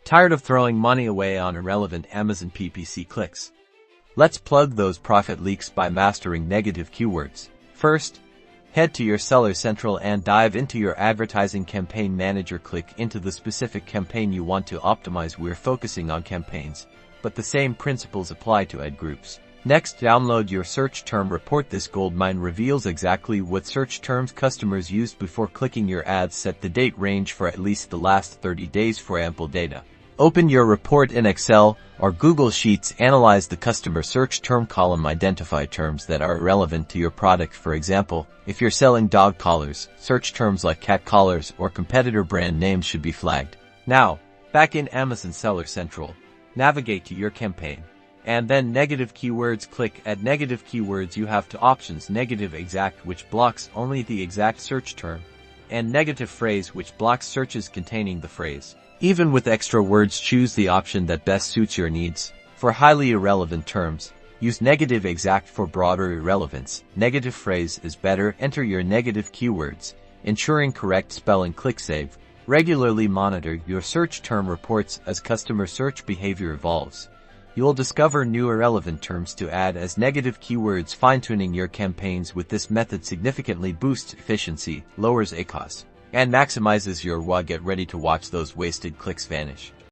Tired of throwing money away on irrelevant Amazon PPC clicks? Let's plug those profit leaks by mastering negative keywords. First, head to your Seller Central and dive into your advertising campaign manager. Click into the specific campaign you want to optimize. We're focusing on campaigns, but the same principles apply to ad groups. Next, download your search term report. This goldmine reveals exactly what search terms customers used before clicking your ads. Set the date range for at least the last 30 days for ample data. Open your report in Excel or Google Sheets. Analyze the customer search term column. Identify terms that are relevant to your product. For example, if you're selling dog collars, search terms like cat collars or competitor brand names should be flagged. Now, back in Amazon Seller Central, navigate to your campaign, and then negative keywords. Click Add Negative Keywords. You have two options: negative exact, which blocks only the exact search term, and negative phrase, which blocks searches containing the phrase. Even with extra words, choose the option that best suits your needs. For highly irrelevant terms, use negative exact. For broader irrelevance, negative phrase is better. Enter your negative keywords, ensuring correct spelling. Click Save. Regularly monitor your search term reports as customer search behavior evolves. You'll discover new irrelevant terms to add as negative keywords. Fine-tuning your campaigns with this method significantly boosts efficiency, lowers ACoS, and maximizes your ROI. Get ready to watch those wasted clicks vanish.